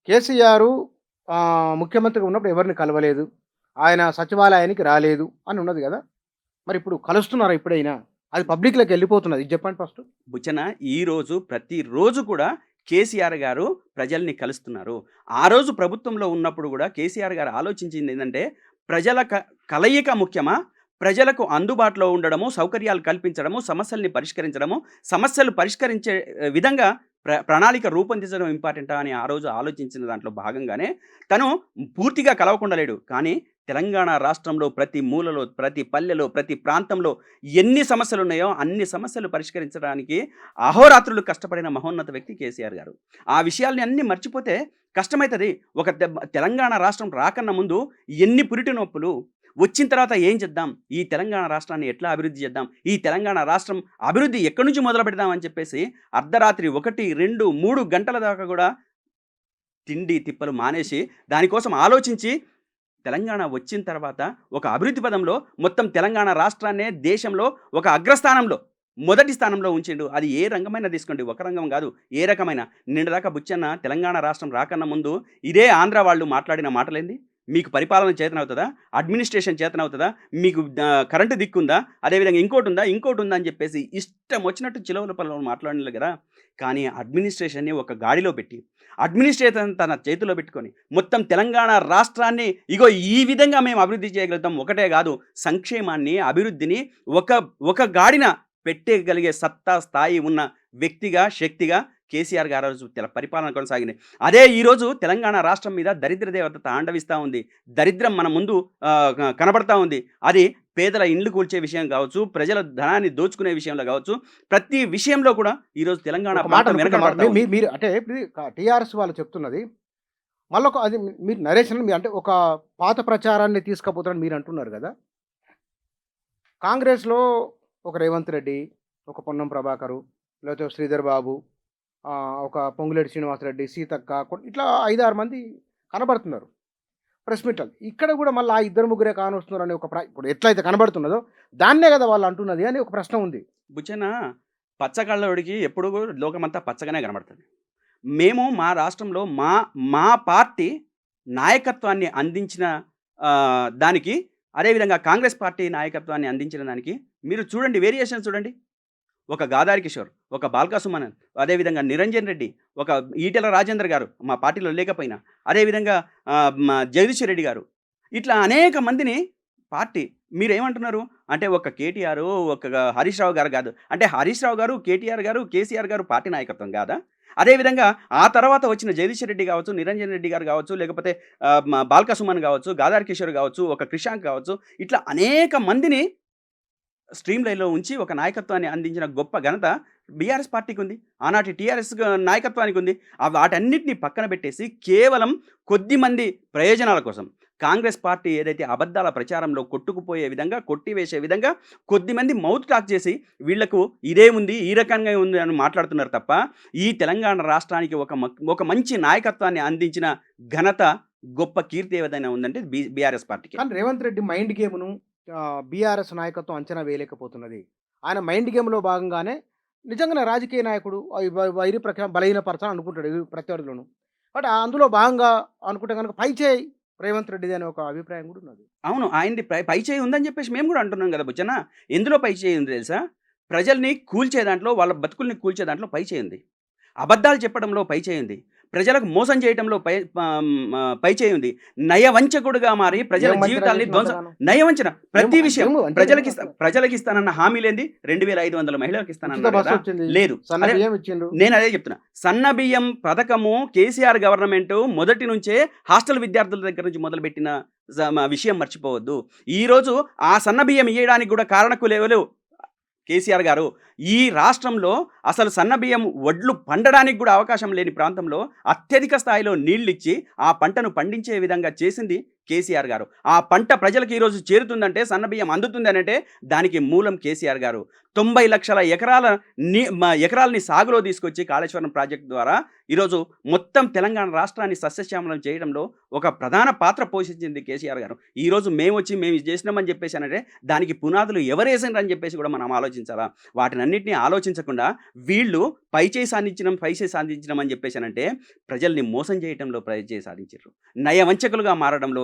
కేసీఆర్ ముఖ్యమంత్రిగా ఉన్నప్పుడు ఎవరిని కలవలేదు. ఆయన సచివాలయానికి రాలేదు అని ఉన్నది గదా! మరిప్పుడు కలుస్తున్నారా ఇప్పుడైనా? అది పబ్లిక్‌లోకి ఎళ్ళిపోతున్నది. ఇది జెప్పండి ఫస్టు. బుచ్చన ఈరోజు ప్రతిరోజు కూడా కేసీఆర్ గారు ప్రజల్ని కలుస్తున్నారు. ఆ రోజు ప్రభుత్వంలో ఉన్నప్పుడు గూడా కేసీఆర్ గారు ఆలోచించిందేందంటే, ప్రజల కలయిక ముఖ్యమా? ప్రజలకు అందుబాటులో ఉండడము, సౌకర్యాలు కల్పించడము, సమస్యల్ని పరిష్కరించడము, సమస్యలు పరిష్కరించే విధంగా ప్రణాళిక రూపొందించడం ఇంపార్టెంటా అని ఆ రోజు ఆలోచించిన దాంట్లో భాగంగానే తను పూర్తిగా కలవకుండా లేడు. కానీ తెలంగాణ రాష్ట్రంలో ప్రతి మూలలో, ప్రతి పల్లెలో, ప్రతి ప్రాంతంలో ఎన్ని సమస్యలున్నాయో అన్ని సమస్యలు పరిష్కరించడానికి అహోరాత్రులు కష్టపడిన మహోన్నత వ్యక్తి కేసీఆర్ గారు. ఆ విషయాల్ని అన్నీ మర్చిపోతే కష్టమైతది. ఒక తెలంగాణ రాష్ట్రం రాకన్నా ముందు ఎన్ని పురిటి నొప్పులు, వచ్చిన తర్వాత ఏం చేద్దాం? ఈ తెలంగాణ రాష్ట్రాన్ని ఎట్లా అభివృద్ధి చేద్దాం? ఈ తెలంగాణ రాష్ట్రం అభివృద్ధి ఎక్కడి నుంచి మొదలుపెడదాం అని చెప్పేసి అర్ధరాత్రి 1, 2, 3 గంటల దాకా గూడా తిండి తిప్పలు మానేసి దానికోసం ఆలోచించి తెలంగాణ వచ్చిన తర్వాత ఒక అభివృద్ధి పదంలో మొత్తం తెలంగాణ రాష్ట్రాన్నే దేశంలో ఒక అగ్రస్థానంలో మొదటి స్థానంలో ఉంచిండు. అది ఏ రంగమైనా తీసుకోండి. ఒక రంగం కాదు. ఏ రకమైన నిన్నటిదాకా బుచ్చన్న తెలంగాణ రాష్ట్రం రాకన్నా ముందు ఇదే ఆంధ్ర వాళ్ళు మాట్లాడిన మాటలేంది? మీకు పరిపాలన చేతనవుతదా? అడ్మినిస్ట్రేషన్ చేతనవుతదా? మీకు కరెంటు దిక్కుందా? అదేవిధంగా ఇంకోటుందా? ఇంకోటుందా? అని చెప్పేసి ఇష్టం వచ్చినట్టు చిలవల పలుకులు మాట్లాడినోళ్ళు గదా! కానీ అడ్మినిస్ట్రేషన్‌ని ఒక గాడిలో పెట్టి, అడ్మినిస్ట్రేషన్ తన చేతిలో పెట్టుకొని, మొత్తం తెలంగాణ రాష్ట్రాన్ని ఇగో ఈ విధంగా మేము అభివృద్ధి చేయగలుగుతాం. ఒకటే గాదు, సంక్షేమాన్ని, అభివృద్ధిని ఒక ఒక గాడిన పెట్టగలిగే సత్తా, స్థాయి ఉన్న వ్యక్తిగా, శక్తిగా కేసీఆర్ గారు ఆ రోజు పరిపాలన కొనసాగింది. అదే ఈరోజు తెలంగాణ రాష్ట్రం మీద దరిద్ర దేవత తాండవిస్తా ఉంది. దరిద్రం మన ముందు కనబడతా ఉంది. అది పేదల ఇండ్లు కూల్చే విషయం కావచ్చు, ప్రజల ధనాన్ని దోచుకునే విషయంలో కావచ్చు, ప్రతి విషయంలో కూడా ఈరోజు తెలంగాణ ఒక మాట ప్రాంతం అనుకుంటున్నా. వెనకబడతా ఉంది. మీరు అంటే ఇప్పుడు టీఆర్ఎస్ వాళ్ళు చెప్తున్నది మళ్ళొక అది మీరు నరేషన్ అంటే ఒక పాత ప్రచారాన్ని తీసుకుపోతారని మీరు అంటున్నారు గదా! కాంగ్రెస్‌లో ఒక రేవంత్ రెడ్డి, ఒక పొన్నం ప్రభాకరు, లేకపోతే శ్రీధర్ బాబు, ఒక పొంగులేటి శ్రీనివాసరెడ్డి, సీతక్క ఇట్లా 5, 6 మంది కనబడుతున్నారు ప్రెస్ మీట్‌లలో. ఇక్కడ గూడా మళ్ళా ఆ ఇద్దరు ముగ్గురే కానొస్తున్నారని ఒక ఇప్పుడు ఎట్లయితే కనబడుతున్నదో దాన్నే గదా వాళ్ళు అంటున్నది అని ఒక ప్రశ్న ఉంది. బుచ్చన్న పచ్చకళ్ళోడికి ఎప్పుడు లోకమంతా పచ్చగానే కనబడుతుంది. మేము మా రాష్ట్రంలో మా పార్టీ నాయకత్వాన్ని అందించిన దానికి, అదేవిధంగా కాంగ్రెస్ పార్టీ నాయకత్వాన్ని అందించిన దానికి మీరు చూడండి, వేరియేషన్ చూడండి. ఒక గాదారి కిషోర్, ఒక బాల్కా సుమన్, అదేవిధంగా నిరంజన్ రెడ్డి, ఒక ఈటెల రాజేందర్ గారు మా పార్టీలో లేకపోయినా, అదేవిధంగా జగదీష్ రెడ్డి గారు, ఇట్లా అనేక మందిని పార్టీ మీరేమంటున్నారు? అంటే ఒక కేటీఆర్, ఒక హరీష్ రావు గారు కాదు. అంటే హరీష్ రావు గారు, కేటీఆర్ గారు, కేసీఆర్ గారు పార్టీ నాయకత్వం కాదా? అదేవిధంగా ఆ తర్వాత వచ్చిన జగదీష్ రెడ్డి కావచ్చు, నిరంజన్ రెడ్డి గారు కావచ్చు, లేకపోతే బాల్కా సుమన్ కావచ్చు, గాదారి కిషోర్ కావచ్చు, ఒక క్రిషాంక్ కావచ్చు, ఇట్లా అనేక మందిని స్ట్రీమ్ లైన్‌లో ఉంచి ఒక నాయకత్వాన్ని అందించిన గొప్ప ఘనత బీఆర్ఎస్ పార్టీకి ఉంది. ఆనాటి టీఆర్ఎస్ నాయకత్వానికి ఉంది. వాటన్నిటిని పక్కన పెట్టేసి కేవలం కొద్దిమంది ప్రయోజనాల కోసం కాంగ్రెస్ పార్టీ ఏదైతే అబద్ధాల ప్రచారంలో కొట్టుకుపోయే విధంగా, కొట్టివేసే విధంగా కొద్దిమంది మౌత్ టాక్ చేసి వీళ్లకు ఇదేముంది, ఈ రకంగా ఉంది అని మాట్లాడుతున్నారు తప్ప, ఈ తెలంగాణ రాష్ట్రానికి ఒక మంచి నాయకత్వాన్ని అందించిన ఘనత, గొప్ప కీర్తి ఏదైనా ఉందంటే బీఆర్ఎస్ పార్టీకి. కానీ రేవంత్ రెడ్డి మైండ్ గేమ్‌ను బీఆర్ఎస్ నాయకత్వం అంచనా వేయలేకపోతున్నది. ఆయన మైండ్ గేమ్‌లో భాగంగానే నిజంగానే రాజకీయ నాయకుడు వైరి బలహీనపరచాలని అనుకుంటాడు ప్రత్యర్థులను. బట్ అందులో భాగంగా అనుకుంటే గనుక పైచేయి రేవంత్ రెడ్డిది అనే ఒక అభిప్రాయం కూడా ఉన్నది. అవును. ఆయనది పైచేయి ఉందని చెప్పేసి మేము కూడా అంటున్నాం కదా బుచ్చన్న. ఎందులో పైచేయి ఉంది తెలుసా? ప్రజల్ని కూల్చే దాంట్లో, వాళ్ళ బతుకుల్ని కూల్చే దాంట్లో పైచేయి ఉంది. అబద్ధాలు చెప్పడంలో పైచేయి ఉంది. ప్రజలకు మోసం చేయడంలో పైచేయి ఉంది. నయవంచకుడుగా మారి ప్రజల జీవితాల్ని నయవంచన ప్రతి విషయం ప్రజలకిస్తానన్న హామీలేంది? 2,500 మహిళలకు ఇస్తానన్నారు కదా, లేదు. నేను అదే చెప్తున్నా. సన్న బియ్యం పథకము కేసీఆర్ గవర్నమెంట్ మొదటి నుంచే హాస్టల్ విద్యార్థుల దగ్గర నుంచి మొదలుపెట్టిన విషయం మర్చిపోవద్దు. ఈరోజు ఆ సన్న బియ్యం ఇయ్యడానికి కూడా కారణకులేవలు కేసీఆర్ గారు. ఈ రాష్ట్రంలో అసలు సన్నబియ్యం వడ్లు పండడానికి కూడా అవకాశం లేని ప్రాంతంలో అత్యధిక స్థాయిలో నీళ్ళిచ్చి ఆ పంటను పండించే విధంగా చేసింది కేసీఆర్ గారు. ఆ పంట ప్రజలకు ఈరోజు చేరుతుందంటే, సన్నబియ్యం అందుతుంది అనంటే దానికి మూలం కేసీఆర్ గారు. 90 లక్షల ఎకరాలని సాగులో తీసుకొచ్చి కాళేశ్వరం ప్రాజెక్టు ద్వారా ఈరోజు మొత్తం తెలంగాణ రాష్ట్రాన్ని సస్యశ్యామలం చేయడంలో ఒక ప్రధాన పాత్ర పోషించింది కేసీఆర్ గారు. ఈరోజు మేము ఇది చేసినామని చెప్పేసి అంటే దానికి పునాదులు ఎవరేసారని చెప్పేసి కూడా మనం ఆలోచించాలా? వాటినన్నిటిని ఆలోచించకుండా వీళ్ళు పైచేయి సాధించడం అని చెప్పేసి అంటే ప్రజల్ని మోసం చేయడంలో పైచేయి సాధించారు. నయవంచకులుగా మారడంలో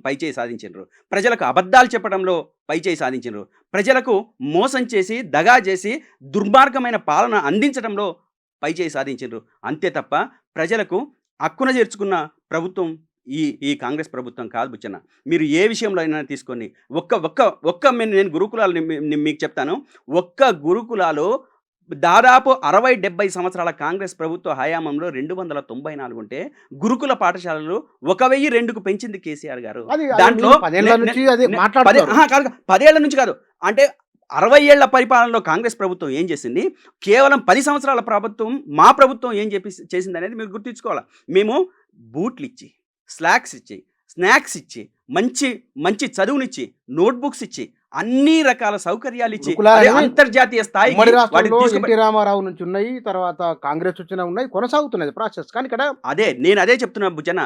పైచేయి సాధించారు. ప్రజలకు అబద్ధాలు చెప్పడంలో పైచేయి సాధించారు. ప్రజలకు మోసం చేసి, దగా చేసి, దుర్మార్గమైన పాలన అందించడంలో పైచేయి సాధించారు. అంతే తప్ప ప్రజలకు హక్కున చేర్చుకున్న ప్రభుత్వం ఈ కాంగ్రెస్ ప్రభుత్వం కాదు బుచ్చన్న. మీరు ఏ విషయంలో అయినా తీసుకోండి. నేను గురుకులాలు మీకు చెప్తాను. ఒక్క గురుకులాలు దాదాపు 60-70 సంవత్సరాల కాంగ్రెస్ ప్రభుత్వ హయాంలో 294 ఉంటే గురుకుల పాఠశాలలు 1002కు పెంచింది కేసీఆర్ గారు. దాంట్లో 10 ఏళ్ల నుంచి కాదు, అంటే 60 ఏళ్ల పరిపాలనలో కాంగ్రెస్ ప్రభుత్వం ఏం చేసింది, కేవలం 10 సంవత్సరాల ప్రభుత్వం మా ప్రభుత్వం ఏం చేసింది అనేది మీరు గుర్తుంచుకోవాలి. మేము బూట్లు ఇచ్చి, స్నాక్స్ ఇచ్చి, మంచి చదువునిచ్చి, నోట్బుక్స్ ఇచ్చి, అన్ని రకాల సౌకర్యాలు ఇచ్చి అంతర్జాతీయ స్థాయి ఎన్టీ రామారావు నుంచి ఉన్నాయి, తర్వాత కాంగ్రెస్ వచ్చిన ఉన్నాయి, కొనసాగుతున్నది ప్రాసెస్. కానీ ఇక్కడ నేను అదే చెప్తున్నా బుజ్జన్న,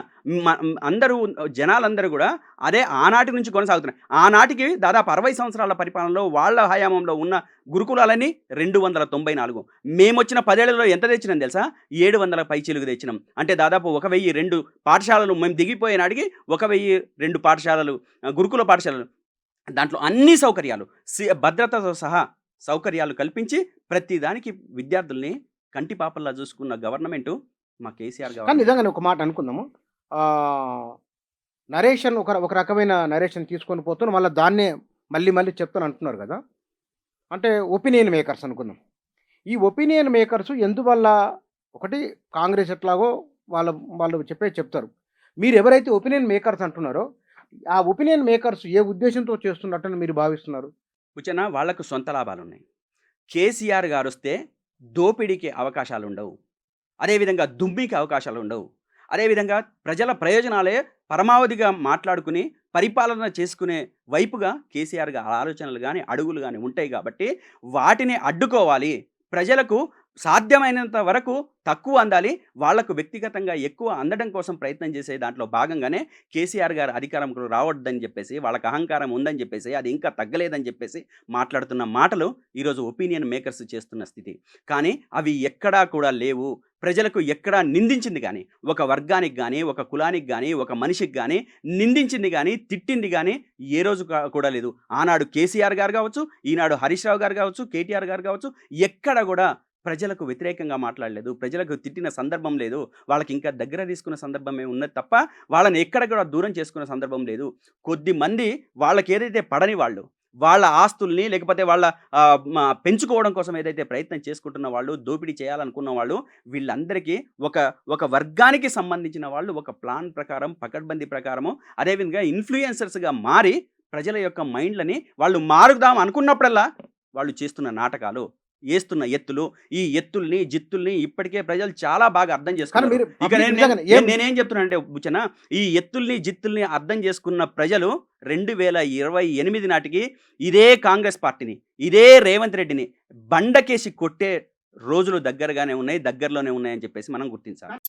జనాలందరూ కూడా అదే ఆనాటి నుంచి కొనసాగుతున్నాయి. ఆనాటికి దాదాపు 60 సంవత్సరాల పరిపాలనలో వాళ్ళ హయాంలో ఉన్న గురుకులాలని 294. మేము వచ్చిన 10 ఏళ్లలో ఎంత తెచ్చినాం తెలుసా? 700 పైచీలుగు తెచ్చినాం. అంటే దాదాపు 1002 పాఠశాలలు మేము దిగిపోయే నాటికి 1002 పాఠశాలలు, గురుకుల పాఠశాలలు. దాంట్లో అన్ని సౌకర్యాలు, భద్రతతో సహా సౌకర్యాలు కల్పించి ప్రతి దానికి విద్యార్థుల్ని కంటిపాపల్లా చూసుకున్న గవర్నమెంట్ మా కేసీఆర్ గారు. నిజంగానే ఒక మాట అనుకుందాము, నరేషన్ ఒక రకమైన నరేషన్ తీసుకొని పోతున్నారు, మళ్ళీ దాన్నే మళ్ళీ చెప్తాను అంటున్నారు కదా. అంటే ఒపీనియన్ మేకర్స్ అనుకుందాం. ఈ ఒపీనియన్ మేకర్స్ ఎందువల్ల, ఒకటి కాంగ్రెస్ ఎట్లాగో వాళ్ళు చెప్తారు. మీరు ఎవరైతే ఒపీనియన్ మేకర్స్ అంటున్నారో ఆ ఒపీనియన్ మేకర్స్ ఏ ఉద్దేశంతో చేస్తున్నట్టని మీరు భావిస్తున్నారు? కూర్చొని వాళ్లకు సొంత లాభాలు ఉన్నాయి. కేసీఆర్ గారు వస్తే దోపిడీకి అవకాశాలు ఉండవు, అదేవిధంగా దుమ్మికి అవకాశాలు ఉండవు, అదేవిధంగా ప్రజల ప్రయోజనాలే పరమావధిగా మాట్లాడుకుని పరిపాలన చేసుకునే వైపుగా కేసీఆర్ గారి ఆలోచనలు కానీ అడుగులు కానీ ఉంటాయి. కాబట్టి వాటిని అడ్డుకోవాలి, ప్రజలకు సాధ్యమైనంత వరకు తక్కువ అందాలి, వాళ్లకు వ్యక్తిగతంగా ఎక్కువ అందడం కోసం ప్రయత్నం చేసే దాంట్లో భాగంగానే కేసీఆర్ గారు అధికారంలో రావద్దని చెప్పేసి, వాళ్ళకి అహంకారం ఉందని చెప్పేసి, అది ఇంకా తగ్గలేదని చెప్పేసి మాట్లాడుతున్న మాటలు ఈరోజు ఒపీనియన్ మేకర్స్ చేస్తున్న స్థితి. కానీ అవి ఎక్కడా కూడా లేవు. ప్రజలకు ఎక్కడా నిందించింది కానీ, ఒక వర్గానికి కానీ, ఒక కులానికి కానీ, ఒక మనిషికి కానీ నిందించింది కానీ, తిట్టింది కానీ ఏ రోజు కూడా లేదు. ఆనాడు కేసీఆర్ గారు కావచ్చు, ఈనాడు హరీష్ రావు గారు కావచ్చు, కేటీఆర్ గారు కావచ్చు, ఎక్కడ కూడా ప్రజలకు వ్యతిరేకంగా మాట్లాడలేదు, ప్రజలకు తిట్టిన సందర్భం లేదు, వాళ్ళకి ఇంకా దగ్గర తీసుకున్న సందర్భమే ఉన్నది తప్ప వాళ్ళని ఎక్కడ కూడా దూరం చేసుకున్న సందర్భం లేదు. కొద్దిమంది వాళ్ళకి ఏదైతే పడని వాళ్ళు, వాళ్ళ ఆస్తుల్ని లేకపోతే వాళ్ళ పెంచుకోవడం కోసం ఏదైతే ప్రయత్నం చేసుకుంటున్న వాళ్ళు, దోపిడీ చేయాలనుకున్న వాళ్ళు, వీళ్ళందరికీ ఒక వర్గానికి సంబంధించిన వాళ్ళు ఒక ప్లాన్ ప్రకారం, పకడ్బందీ ప్రకారము, అదేవిధంగా ఇన్ఫ్లుయెన్సర్స్గా మారి ప్రజల యొక్క మైండ్లని వాళ్ళు మారుదాం అనుకున్నప్పుడల్లా వాళ్ళు చేస్తున్న నాటకాలు, వేస్తున్న ఎత్తులు, ఈ ఎత్తుల్ని జిత్తుల్ని ఇప్పటికే ప్రజలు చాలా బాగా అర్థం చేసుకున్నారు. ఇక నేనేం చెప్తున్నానంటే బుచ్చన్న, ఈ ఎత్తుల్ని జిత్తుల్ని అర్థం చేసుకున్న ప్రజలు 2028 నాటికి ఇదే కాంగ్రెస్ పార్టీని, ఇదే రేవంత్ రెడ్డిని బండకేసి కొట్టే రోజులు దగ్గరలోనే ఉన్నాయని చెప్పేసి మనం గుర్తించాలి.